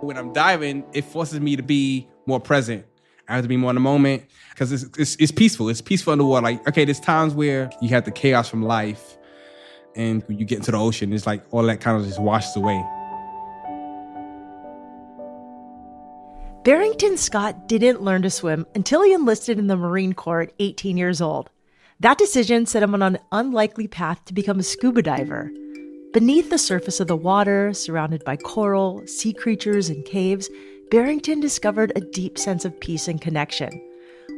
When I'm diving, it forces me to be more present. I have to be more in the moment because it's peaceful. It's peaceful in the water. Like, okay, there's times where you have the chaos from life and when you get into the ocean, it's like all that kind of just washes away. Barrington Scott didn't learn to swim until he enlisted in the Marine Corps at 18 years old. That decision set him on an unlikely path to become a scuba diver. Beneath the surface of the water, surrounded by coral, sea creatures, and caves, Barrington discovered a deep sense of peace and connection.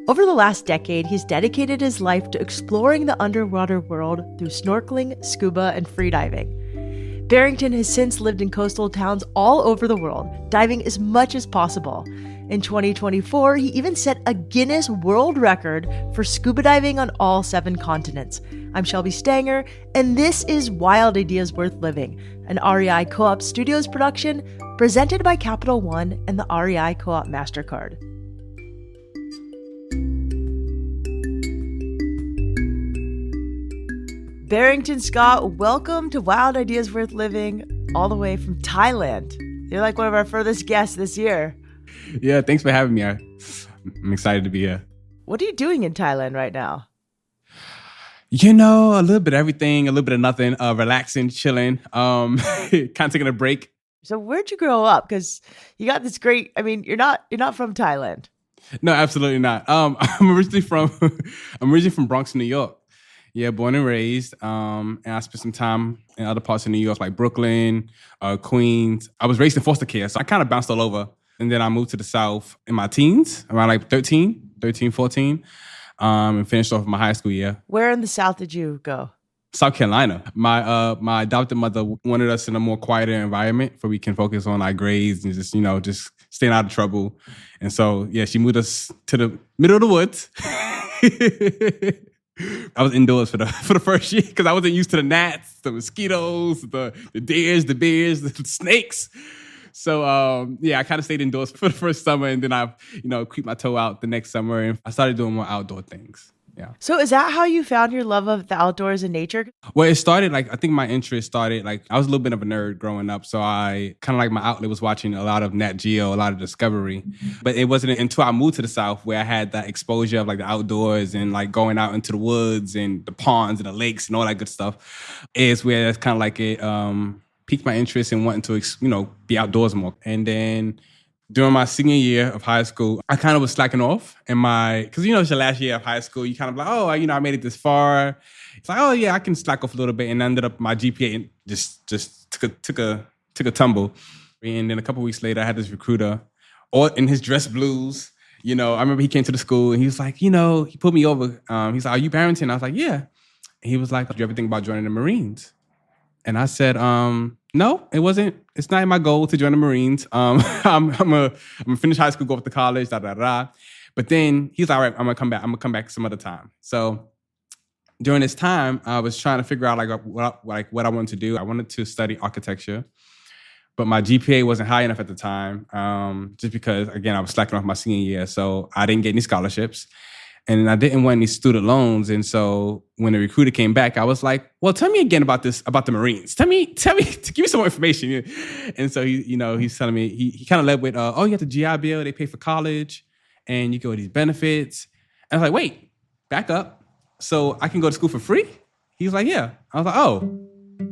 Over the last decade, he's dedicated his life to exploring the underwater world through snorkeling, scuba, and freediving. Barrington has since lived in coastal towns all over the world, diving as much as possible. In 2024, he even set a Guinness World Record for scuba diving on all 7 continents. I'm Shelby Stanger, and this is Wild Ideas Worth Living, an REI Co-op Studios production presented by Capital One and the REI Co-op MasterCard. Barrington Scott, welcome to Wild Ideas Worth Living, all the way from Thailand. You're like one of our furthest guests this year. Yeah, thanks for having me. I'm excited to be here. What are you doing in Thailand right now? You know, a little bit of everything, a little bit of nothing, relaxing, chilling, kind of taking a break. So where'd you grow up? Because you got this great, you're not from Thailand. No, absolutely not. I'm originally from Bronx, New York. Yeah, born and raised. And I spent some time in other parts of New York, like Brooklyn, Queens. I was raised in foster care, so I kind of bounced all over. And then I moved to the South in my teens, around like 13, 14, and finished off my high school year. Where in the South did you go? South Carolina. My adopted mother wanted us in a more quieter environment where we can focus on our grades and just staying out of trouble. And so, yeah, she moved us to the middle of the woods. I was indoors for the first year because I wasn't used to the gnats, the mosquitoes, the deers, the bears, the snakes. So, I kind of stayed indoors for the first summer, and then I, creeped my toe out the next summer, and I started doing more outdoor things. Yeah. So is that how you found your love of the outdoors and nature? Well, it started I think my interest started, I was a little bit of a nerd growing up. So I kind of my outlet was watching a lot of Nat Geo, a lot of Discovery. But it wasn't until I moved to the South where I had that exposure of the outdoors and going out into the woods and the ponds and the lakes and all that good stuff is where that's kind of it piqued my interest in wanting to, be outdoors more. And then during my senior year of high school, I kind of was slacking off because it's your last year of high school. You kind of I made it this far. It's I can slack off a little bit, and ended up my GPA just took a tumble. And then a couple of weeks later, I had this recruiter, all in his dress blues. I remember he came to the school and he was like, he pulled me over. He's like, "Are you Barrington?" I was like, "Yeah." And he was like, "Do you ever think about joining the Marines?" And I said, "No, it wasn't. It's not my goal to join the Marines. I'm gonna finish high school, go off to college, da da da." But then he's like, "All right, I'm gonna come back. I'm gonna come back some other time." So during this time, I was trying to figure out what I wanted to do. I wanted to study architecture, but my GPA wasn't high enough at the time, just because again I was slacking off my senior year, so I didn't get any scholarships. And I didn't want any student loans. And so when the recruiter came back, I was like, "Well, tell me again about the Marines. Tell me, give me some more information." And so he's telling me, he kind of led with, "You have the GI Bill, they pay for college, and you get all these benefits." And I was like, "Wait, back up. So I can go to school for free?" He was like, "Yeah." I was like, "Oh,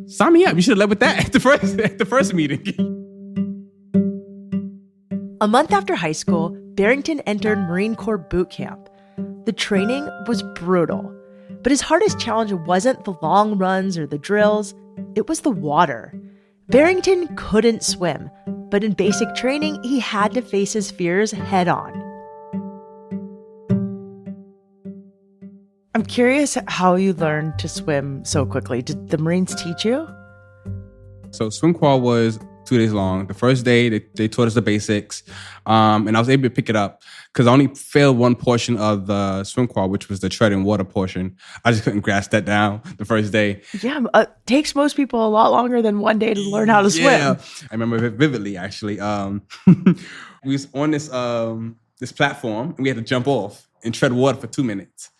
sign me up. You should have led with that at the first meeting." A month after high school, Barrington entered Marine Corps boot camp. The training was brutal, but his hardest challenge wasn't the long runs or the drills, it was the water. Barrington couldn't swim, but in basic training, he had to face his fears head on. I'm curious how you learned to swim so quickly. Did the Marines teach you? So swim qual was 2 days long. The first day, they taught us the basics, and I was able to pick it up because I only failed one portion of the swim qual, which was the treading water portion. I just couldn't grasp that down the first day. Yeah, it takes most people a lot longer than one day to learn how to swim. Yeah, I remember vividly, actually. We was on this platform, and we had to jump off and tread water for 2 minutes.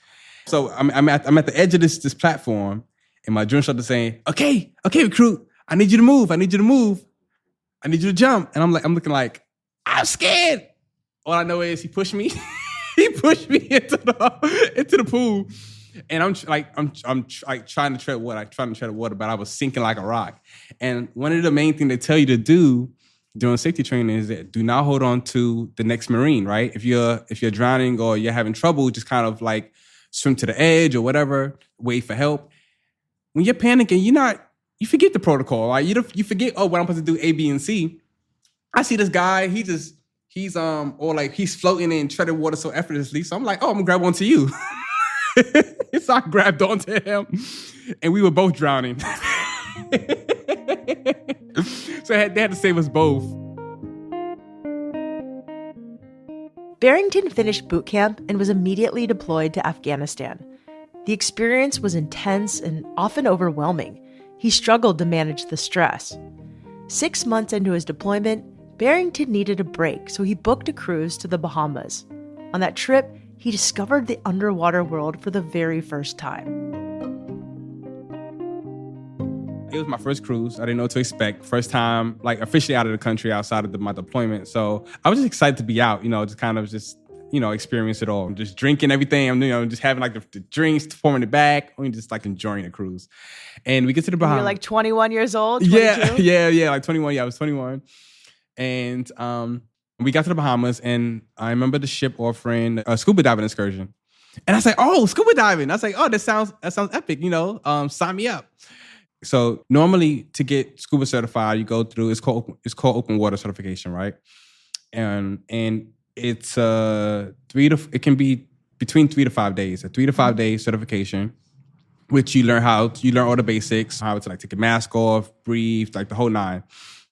So I'm at the edge of this platform, and my drill instructor saying, okay, recruit, I need you to move. I need you to jump. And I'm looking like, I'm scared. All I know is he pushed me. He pushed me into the pool. And I'm trying to tread water, but I was sinking like a rock. And one of the main things they tell you to do during safety training is that do not hold on to the next Marine, right? If you're drowning or you're having trouble, just kind of like swim to the edge or whatever, wait for help. When you're panicking, you forget the protocol, right? You forget, oh, what I'm supposed to do A, B, and C. I see this guy, he's floating in treaded water so effortlessly. So I'm like, oh, I'm gonna grab onto you. So I grabbed onto him and we were both drowning. So they had to save us both. Barrington finished boot camp and was immediately deployed to Afghanistan. The experience was intense and often overwhelming. He struggled to manage the stress. 6 months into his deployment, Barrington needed a break, so he booked a cruise to the Bahamas. On that trip, he discovered the underwater world for the very first time. It was my first cruise. I didn't know what to expect. First time, like, officially out of the country outside of my deployment. So I was just excited to be out, just kind of experience it all. Just drinking everything. I'm, just having like the drinks, pouring it back, or just like enjoying the cruise. And we get to the Bahamas. You're like 21 years old? 22? Yeah, like 21. Yeah, I was 21. And we got to the Bahamas, and I remember the ship offering a scuba diving excursion. And I was like, oh, scuba diving. I was like, oh, that sounds epic, sign me up. So normally to get scuba certified, you go through, it's called open water certification, right? And it's it can be between 3 to 5 days, a 3 to 5 day certification, which you learn all the basics, how to like take a mask off, breathe, like the whole nine.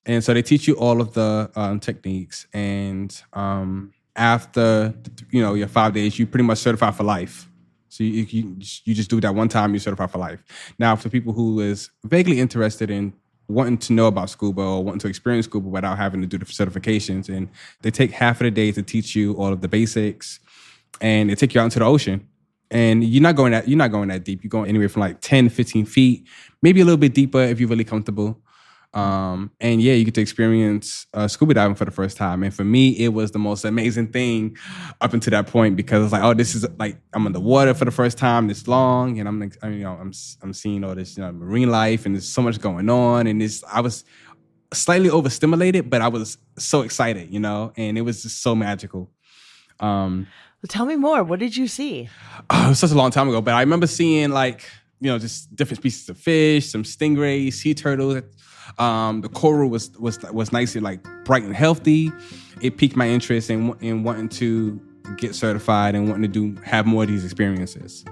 And so they teach you all of the techniques. And after, your 5 days, you pretty much certify for life. So you just do that one time, you certify for life. Now, for people who is vaguely interested in wanting to know about scuba or wanting to experience scuba without having to do the certifications, and they take half of the day to teach you all of the basics, and they take you out into the ocean. And you're not going that deep. You're going anywhere from like 10 to 15 feet, maybe a little bit deeper if you're really comfortable. And yeah, you get to experience scuba diving for the first time. And for me, it was the most amazing thing up until that point, because it's like, oh, this is like, I'm in the water for the first time this long, and I'm seeing all this, marine life, and there's so much going on. And I was slightly overstimulated, but I was so excited, and it was just so magical. Well, tell me more. What did you see? Oh, it was such a long time ago, but I remember seeing like, just different species of fish, some stingrays, sea turtles. The coral was nicely like bright and healthy. It piqued my interest in wanting to get certified and wanting to have more of these experiences.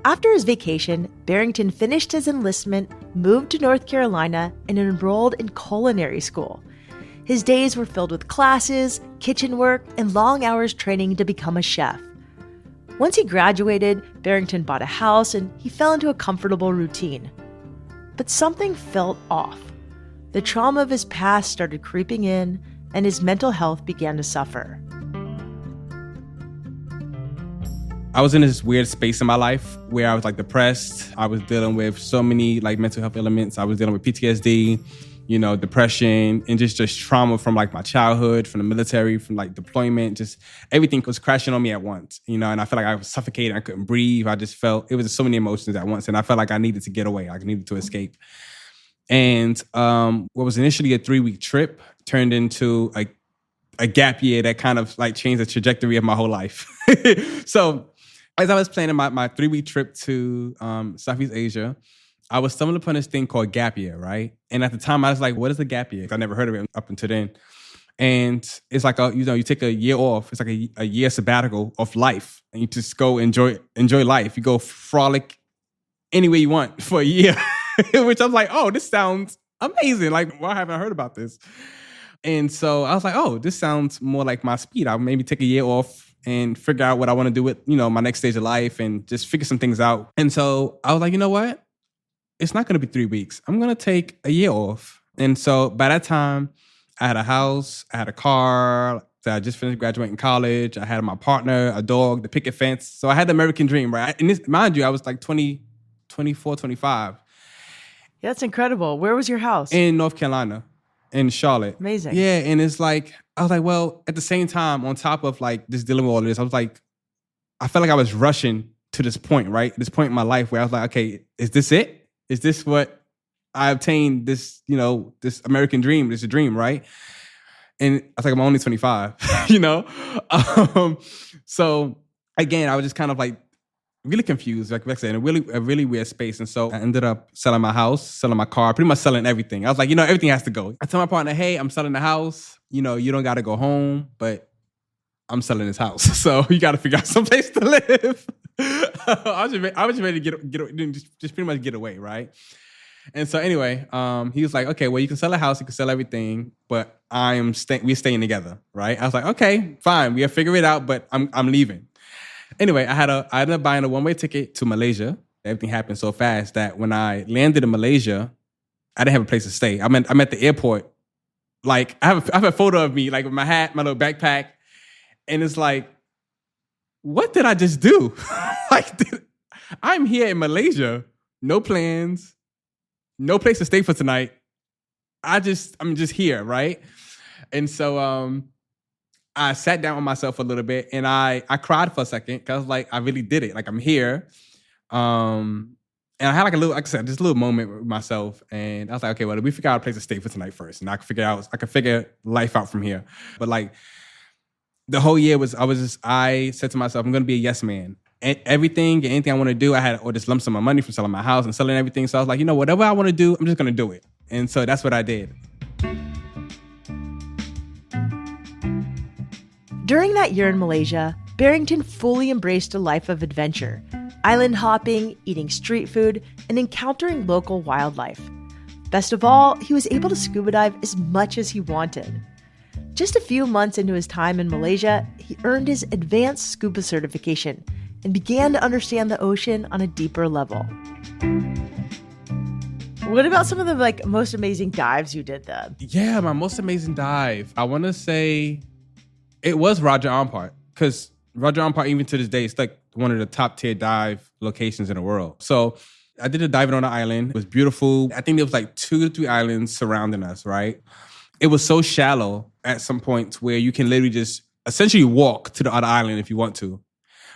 After his vacation, Barrington finished his enlistment, moved to North Carolina, and enrolled in culinary school. His days were filled with classes, kitchen work, and long hours training to become a chef. Once he graduated, Barrington bought a house and he fell into a comfortable routine. But something felt off. The trauma of his past started creeping in, and his mental health began to suffer. I was in this weird space in my life where I was like depressed. I was dealing with so many like mental health elements. I was dealing with PTSD, depression, and just trauma from like my childhood, from the military, from like deployment. Just everything was crashing on me at once, and I felt like I was suffocating. I couldn't breathe. I just felt, it was so many emotions at once, and I felt like I needed to get away. I needed to escape. And what was initially a 3-week trip turned into a gap year that kind of like changed the trajectory of my whole life. So as I was planning my 3-week trip to Southeast Asia, I was stumbling upon this thing called gap year, right? And at the time, I was like, what is a gap year? I never heard of it up until then. And it's like, you take a year off. It's like a year sabbatical of life. And you just go enjoy life. You go frolic any way you want for a year. Which I was like, oh, this sounds amazing. Like, why haven't I heard about this? And so I was like, oh, this sounds more like my speed. I'll maybe take a year off and figure out what I want to do with, my next stage of life, and just figure some things out. And so I was like, you know what? It's not going to be 3 weeks. I'm going to take a year off. And so by that time, I had a house, I had a car, so I just finished graduating college. I had my partner, a dog, the picket fence. So I had the American dream, right? And this, mind you, I was like 24, 25. Yeah, that's incredible. Where was your house? In North Carolina. in Charlotte. Amazing. Yeah, and it's like, I was like, well, at the same time, on top of like just dealing with all of this, I was like, I felt like I was rushing to this point, right? This point in my life where I was like, okay, is this it? Is this what I obtained? This, this American dream, this is a dream, right? And I was like, I'm only 25, So again, I was just kind of like really confused, like I said, in a really weird space. And so I ended up selling my house, selling my car, pretty much selling everything. I was like, everything has to go. I told my partner, hey, I'm selling the house. You don't got to go home, but I'm selling this house. So you got to figure out someplace to live. I was just ready to just pretty much get away, right? And so anyway, he was like, okay, well, you can sell a house, you can sell everything, but we're staying together, right? I was like, okay, fine, we'll figure it out, but I'm leaving. Anyway, I ended up buying a one-way ticket to Malaysia. Everything happened so fast that when I landed in Malaysia, I didn't have a place to stay. I'm at the airport. Like, I have a photo of me, like with my hat, my little backpack, and it's like, what did I just do? I'm here in Malaysia, no plans, no place to stay for tonight. I'm just here, right? And so I sat down with myself a little bit and I cried for a second because I was like, I really did it. Like, I'm here. And I had like I said, this little moment with myself. And I was like, okay, well, we figure out a place to stay for tonight first. And I could figure life out from here. But like the whole year I said to myself, I'm going to be a yes man. Anything I want to do, I had just lump sum of money from selling my house and selling everything. So I was like, whatever I want to do, I'm just going to do it. And so that's what I did. During that year in Malaysia, Barrington fully embraced a life of adventure, island hopping, eating street food, and encountering local wildlife. Best of all, he was able to scuba dive as much as he wanted. Just a few months into his time in Malaysia, he earned his advanced scuba certification and began to understand the ocean on a deeper level. What about some of the most amazing dives you did then? Yeah, my most amazing dive. I want to say it was Raja Ampat, because Raja Ampat, even to this day, it's like one of the top tier dive locations in the world. So I did a diving on an island. It was beautiful. I think there was like 2 to 3 islands surrounding us, right? It was so shallow at some points where you can literally just essentially walk to the other island if you want to.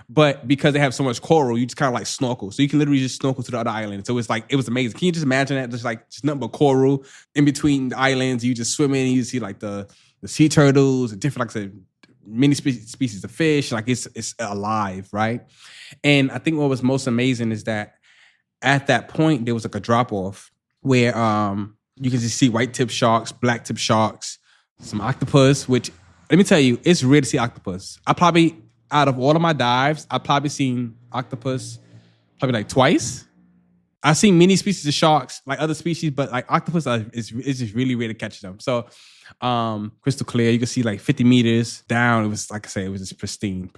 But because they have so much coral, you just kind of like snorkel. So you can literally just snorkel to the other island. So it was amazing. Can you just imagine that? Just nothing but coral in between the islands. You just swim in and you see like the sea turtles, different, like I said, many species of fish. Like it's alive, right? And I think what was most amazing is that at that point, there was like a drop off where you can just see white tip sharks, black tip sharks, some octopus, which let me tell you, it's rare to see octopus. Out of all of my dives, I've probably seen octopus probably like twice. I've seen many species of sharks, like other species, but like octopus is just really rare to catch them. So crystal clear, you can see like 50 meters down. It was, like I say, it was just pristine.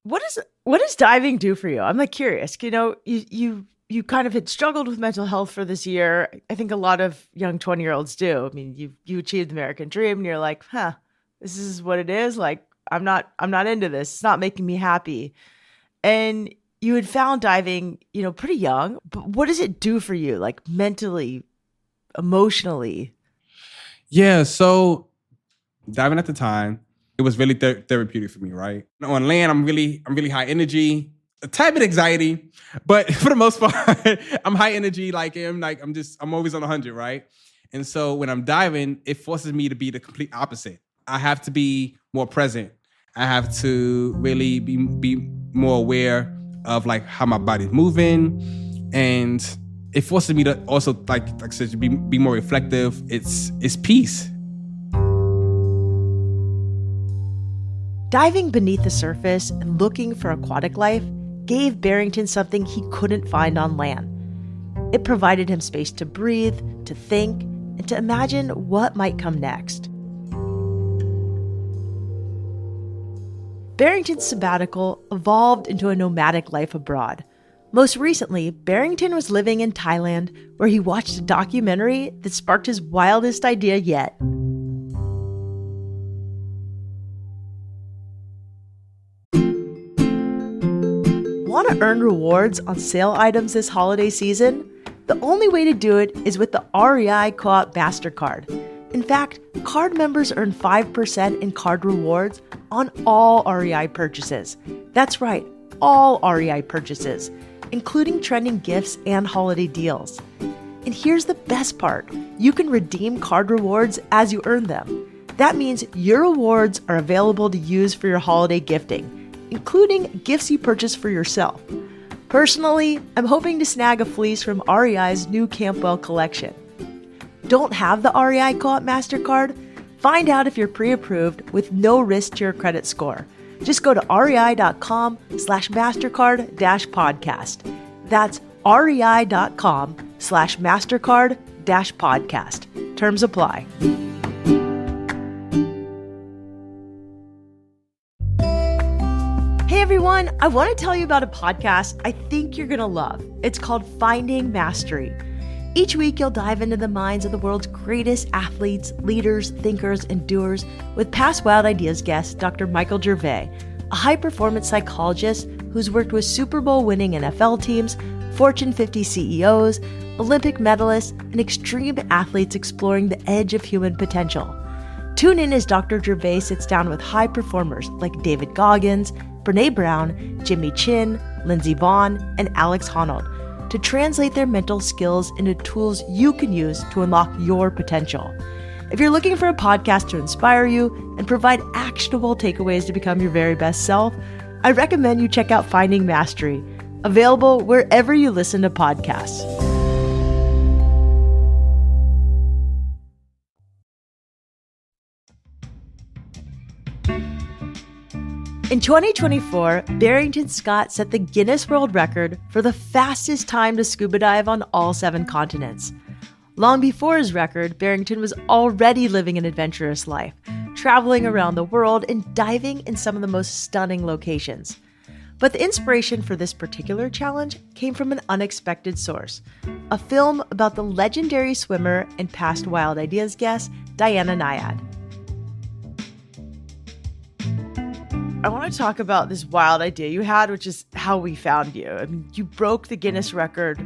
What does diving do for you? I'm like curious. You kind of had struggled with mental health for this year. I think a lot of young 20-year-olds do. I mean, you achieved the American dream and you're like, this is what it is. Like, I'm not into this. It's not making me happy. And you had found diving, pretty young. But what does it do for you, like mentally, emotionally? Yeah, so diving at the time, it was really therapeutic for me, right? On land, I'm really high energy, a tad bit anxiety, but for the most part, I'm high energy. I'm always on 100, right? And so when I'm diving, it forces me to be the complete opposite. I have to be more present. I have to really be more aware of like how my body's moving, and it forces me to also like I said, be more reflective. It's peace. Diving beneath the surface and looking for aquatic life gave Barrington something he couldn't find on land. It provided him space to breathe, to think, and to imagine what might come next. Barrington's sabbatical evolved into a nomadic life abroad. Most recently, Barrington was living in Thailand, where he watched a documentary that sparked his wildest idea yet. Want to earn rewards on sale items this holiday season? The only way to do it is with the REI Co-op MasterCard. In fact, card members earn 5% in card rewards on all REI purchases. That's right, all REI purchases, including trending gifts and holiday deals. And here's the best part. You can redeem card rewards as you earn them. That means your rewards are available to use for your holiday gifting, including gifts you purchase for yourself. Personally, I'm hoping to snag a fleece from REI's new Campwell collection. Don't have the REI Co-op MasterCard? Find out if you're pre-approved with no risk to your credit score. Just go to rei.com/MasterCard-podcast. That's rei.com/MasterCard-podcast. Terms apply. Hey everyone, I want to tell you about a podcast I think you're going to love. It's called Finding Mastery. Each week, you'll dive into the minds of the world's greatest athletes, leaders, thinkers, and doers with past Wild Ideas guest, Dr. Michael Gervais, a high-performance psychologist who's worked with Super Bowl-winning NFL teams, Fortune 50 CEOs, Olympic medalists, and extreme athletes exploring the edge of human potential. Tune in as Dr. Gervais sits down with high performers like David Goggins, Brene Brown, Jimmy Chin, Lindsey Vonn, and Alex Honnold to translate their mental skills into tools you can use to unlock your potential. If you're looking for a podcast to inspire you and provide actionable takeaways to become your very best self, I recommend you check out Finding Mastery, available wherever you listen to podcasts. In 2024, Barrington Scott set the Guinness World Record for the fastest time to scuba dive on all 7 continents. Long before his record, Barrington was already living an adventurous life, traveling around the world and diving in some of the most stunning locations. But the inspiration for this particular challenge came from an unexpected source, a film about the legendary swimmer and past Wild Ideas guest, Diana Nyad. I want to talk about this wild idea you had, which is how we found you. I mean, you broke the Guinness record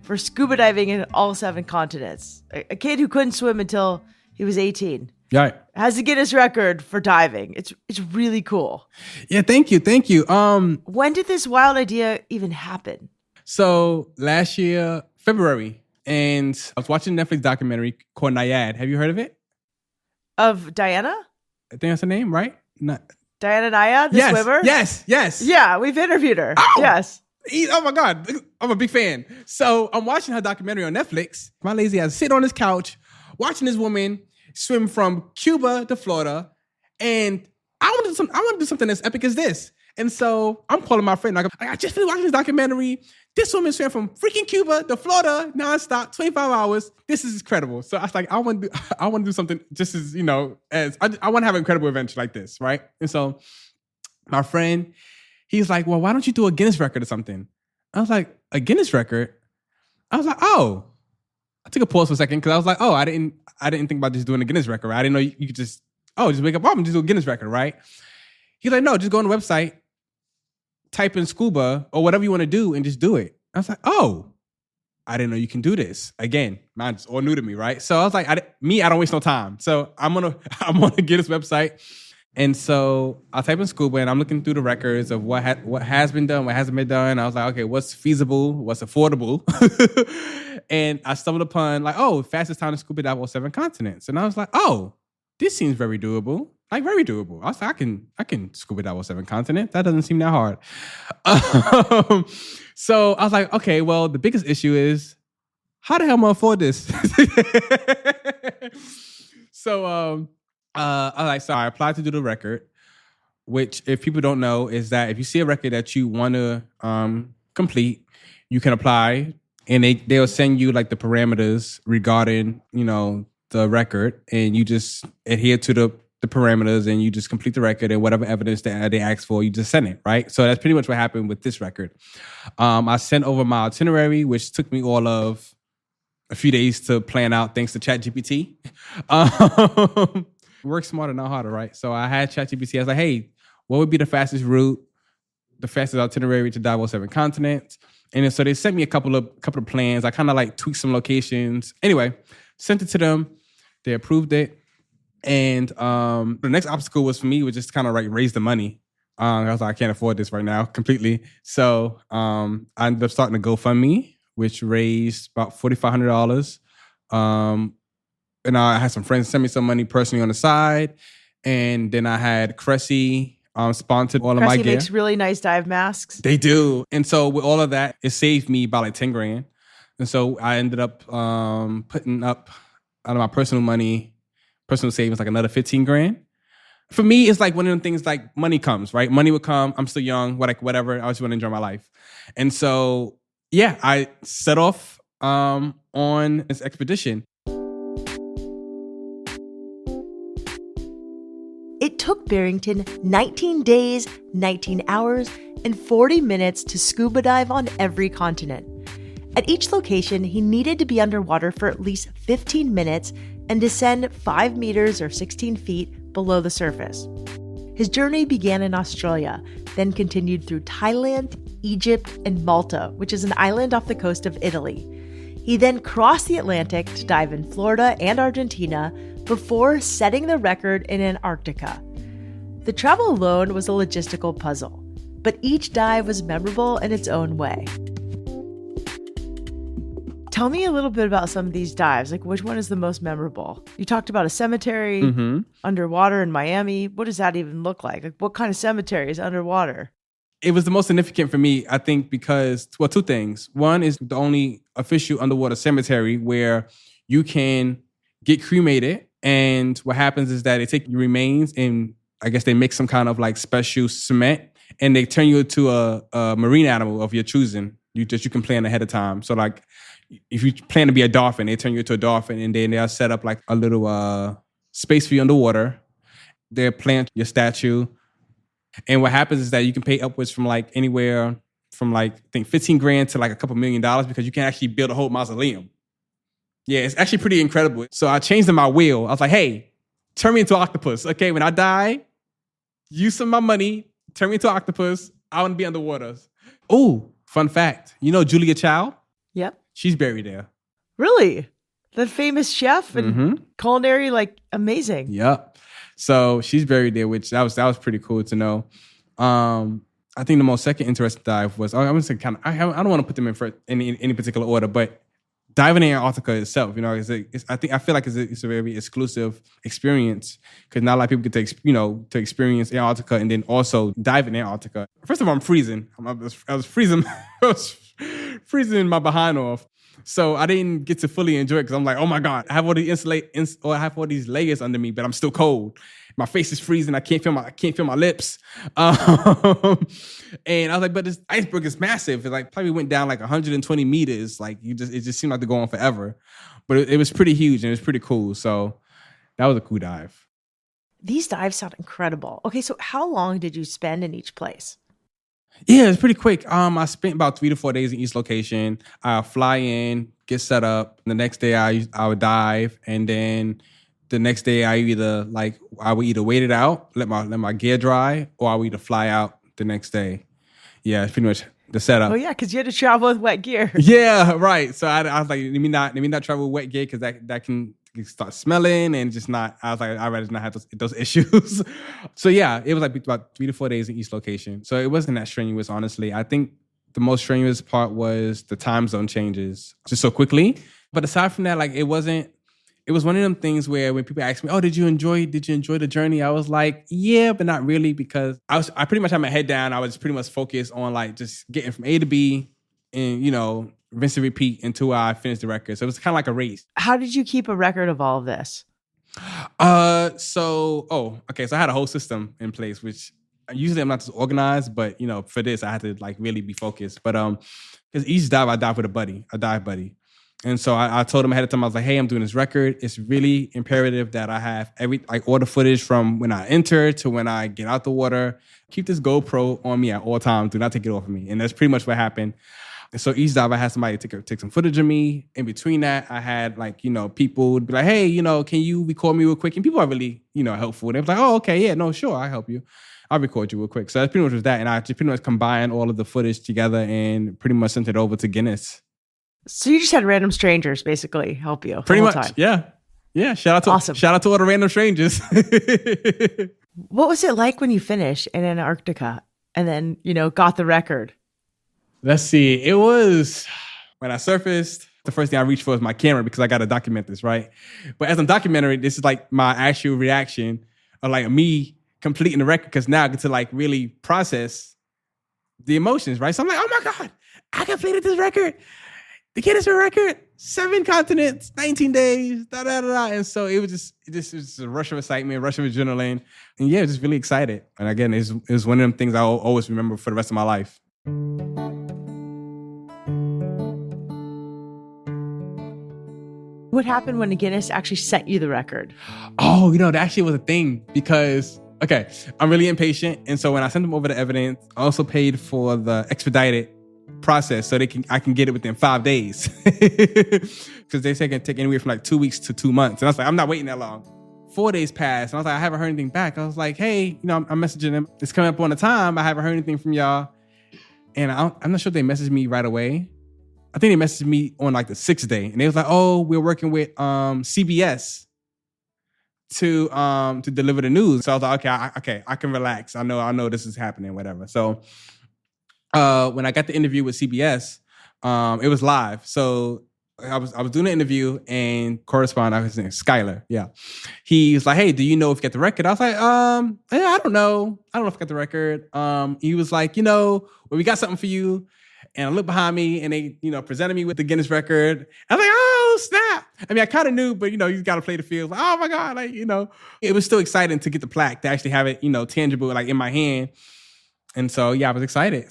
for scuba diving in all 7 continents. A kid who couldn't swim until he was 18. Yeah. Has the Guinness record for diving. It's really cool. Yeah, thank you. When did this wild idea even happen? So last year, February, and I was watching a Netflix documentary called Nyad. Have you heard of it? Of Diana? I think that's her name, right? Diana Nyad, the swimmer? Yes. Yeah, we've interviewed her. Oh! Yes. Oh my God, I'm a big fan. So I'm watching her documentary on Netflix. My lazy ass sitting on this couch, watching this woman swim from Cuba to Florida. And I want to do something as epic as this. And so I'm calling my friend. I just finished watching this documentary. This woman swam from freaking Cuba to Florida nonstop, 25 hours. This is incredible. So I was like, I want to do something just as, as I want to have an incredible adventure like this, right? And so my friend, he's like, well, why don't you do a Guinness record or something? I was like, a Guinness record? I was like, oh. I took a pause for a second because I was like, oh, I didn't think about just doing a Guinness record. Right? I didn't know you could just wake up, and just do a Guinness record, right? He's like, no, just go on the website, type in scuba or whatever you want to do and just do it. I was like, oh, I didn't know you can do this. Again, mine's all new to me, right? So I was like, I don't waste no time. So I'm gonna get this website. And so I type in scuba and I'm looking through the records of what has been done, what hasn't been done. I was like, okay, what's feasible, what's affordable? And I stumbled upon fastest time to scuba dive all 7 continents. And I was like, oh, this seems very doable. Like very doable. I was like, I can scuba dive all 7 continents. That doesn't seem that hard. So I was like, okay, well, the biggest issue is how the hell am I afford this? So I applied to do the record, which if people don't know is that if you see a record that you want to complete, you can apply and they'll send you like the parameters regarding, the record and you just adhere to the parameters and you just complete the record and whatever evidence that they ask for, you just send it, right? So that's pretty much what happened with this record. I sent over my itinerary, which took me all of a few days to plan out thanks to ChatGPT. Work smarter, not harder, right? So I had ChatGPT. I was like, hey, what would be the fastest route, the fastest itinerary to dive all 7 continents? And so they sent me a couple of plans. I kind of like tweaked some locations. Anyway, sent it to them. They approved it. And the next obstacle was for me was just kind of like raise the money. I was like, I can't afford this right now completely. So I ended up starting a GoFundMe, which raised about $4,500. And I had some friends send me some money personally on the side. And then I had Cressy sponsored all of my gear. Cressy makes really nice dive masks. They do. And so with all of that, it saved me about like 10 grand. And so I ended up putting up out of my personal money, personal savings, like another 15 grand. For me, it's like one of them things like money comes, right? Money would come. I'm still young, whatever. I just want to enjoy my life. And so, yeah, I set off on this expedition. It took Barrington 19 days, 19 hours, and 40 minutes to scuba dive on every continent. At each location, he needed to be underwater for at least 15 minutes and descend 5 meters or 16 feet below the surface. His journey began in Australia, then continued through Thailand, Egypt, and Malta, which is an island off the coast of Italy. He then crossed the Atlantic to dive in Florida and Argentina before setting the record in Antarctica. The travel alone was a logistical puzzle, but each dive was memorable in its own way. Tell me a little bit about some of these dives. Like, which one is the most memorable? You talked about a cemetery underwater in Miami. What does that even look like? Like, what kind of cemetery is underwater? It was the most significant for me, I think, because, well, two things. One is the only official underwater cemetery where you can get cremated. And what happens is that they take your remains and I guess they make some kind of like special cement and they turn you into a marine animal of your choosing. You can plan ahead of time. So like, if you plan to be a dolphin, they turn you into a dolphin and then they'll set up like a little space for you underwater. They'll plant your statue. And what happens is that you can pay upwards from like anywhere from like, I think 15 grand to like a couple $1 million because you can actually build a whole mausoleum. Yeah, it's actually pretty incredible. So I changed in my will. I was like, hey, turn me into an octopus. Okay, when I die, use some of my money, turn me into an octopus. I want to be underwater. Oh, fun fact. You know Julia Child? Yep. She's buried there. Really? The famous chef and culinary, like, amazing. Yep. So she's buried there, which that was pretty cool to know. I think the most second interesting dive was, I would say kind of, I don't want to put them in any particular order, but diving in Antarctica itself, you know, I feel like it's a very exclusive experience because not a lot of people get to experience Antarctica and then also dive in Antarctica. First of all, I'm freezing. I was freezing. I was freezing my behind off. So I didn't get to fully enjoy it because I'm like, oh my God, I have all these layers under me, but I'm still cold. My face is freezing. I can't feel my lips. And I was like, but this iceberg is massive. It like probably went down like 120 meters. Like it just seemed like they're going forever. But it was pretty huge and it was pretty cool. So that was a cool dive. These dives sound incredible. Okay, so how long did you spend in each place? Yeah, it's pretty quick. I spent about 3 to 4 days in each location. I fly in, get set up. The next day I would dive, and then the next day I would either wait it out, let my gear dry, or I would either fly out the next day. Yeah, it's pretty much the setup. Oh yeah, because you had to travel with wet gear. Yeah, right. So I was like, let me not travel with wet gear because that can start smelling and just not. I was like, I'd rather not have those issues. So yeah, it was like about 3 to 4 days in each location. So it wasn't that strenuous, honestly. I think the most strenuous part was the time zone changes just so quickly. But aside from that, like it was one of them things where when people ask me, oh, did you enjoy the journey? I was like, yeah, but not really because I pretty much had my head down. I was pretty much focused on like just getting from A to B and, rinse and repeat until I finished the record. So it was kind of like a race. How did you keep a record of all of this? So I had a whole system in place, which usually I'm not just organized, but for this I had to like really be focused. But because each dive I dive with a dive buddy. And so I told him ahead of time, I was like, hey, I'm doing this record. It's really imperative that I have all the footage from when I enter to when I get out the water. Keep this GoPro on me at all times. Do not take it off of me. And that's pretty much what happened. And so each dive I had somebody take some footage of me. In between that, I had people would be like, hey, can you record me real quick? And people are really, helpful. They were like, oh, okay, yeah, no, sure, I'll help you. I'll record you real quick. So that's pretty much was that. And I just pretty much combined all of the footage together and pretty much sent it over to Guinness. So you just had random strangers basically help you. Pretty much, time. Yeah. Yeah, shout out to all the random strangers. What was it like when you finished in Antarctica and then, got the record? Let's see. It was when I surfaced, the first thing I reached for was my camera because I got to document this, right? But as I'm documenting, this is like my actual reaction of like me completing the record because now I get to like really process the emotions, right? So I'm like, oh my God, I completed this record. The Guinness World Record, 7 continents, 19 days, da da da da. And so it was just a rush of excitement, rush of adrenaline. And yeah, just really excited. And again, it was one of them things I'll always remember for the rest of my life. What happened when the Guinness actually sent you the record? Oh, that actually was a thing because, okay, I'm really impatient. And so when I sent them over the evidence, I also paid for the expedited process so I can get it within 5 days. Because they say it can take anywhere from like 2 weeks to 2 months. And I was like, I'm not waiting that long. 4 days passed. And I was like, I haven't heard anything back. I was like, hey, I'm messaging them. It's coming up on the time. I haven't heard anything from y'all. And I'm not sure if they messaged me right away. I think they messaged me on like the 6th day. And they was like, oh, we're working with CBS to deliver the news. So I was like, okay, I can relax. I know this is happening, whatever. So when I got the interview with CBS, it was live. So I was doing an interview and correspondent, I was named Skylar. Yeah. He's like, hey, do you know if you get the record? I was like, yeah, I don't know. I don't know if I got the record. He was like, well, we got something for you. And I looked behind me and they, presented me with the Guinness record. I was like, oh, snap. I mean, I kind of knew, but, you got to play the field. Like, oh my God. Like, it was still exciting to get the plaque, to actually have it, tangible, like in my hand. And so, yeah, I was excited.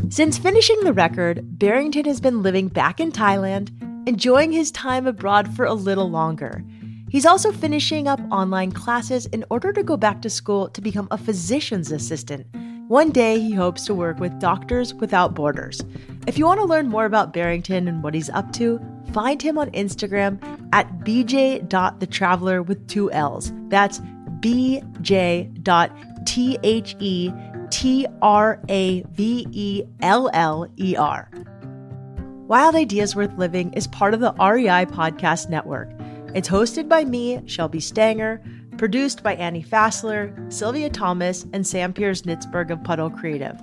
Since finishing the record, Barrington has been living back in Thailand, enjoying his time abroad for a little longer. He's also finishing up online classes in order to go back to school to become a physician's assistant. One day, he hopes to work with Doctors Without Borders. If you want to learn more about Barrington and what he's up to, find him on Instagram at bj.thetraveler with 2 L's. That's bj.thetraveller. Wild Ideas Worth Living is part of the REI Podcast Network. It's hosted by me, Shelby Stanger, produced by Annie Fassler, Sylvia Thomas, and Sam Piers-Nitzberg of Puddle Creative.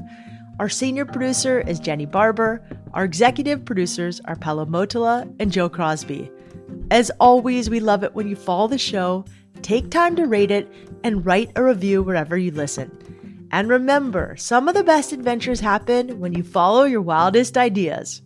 Our senior producer is Jenny Barber. Our executive producers are Paolo Motola and Joe Crosby. As always, we love it when you follow the show, take time to rate it, and write a review wherever you listen. And remember, some of the best adventures happen when you follow your wildest ideas.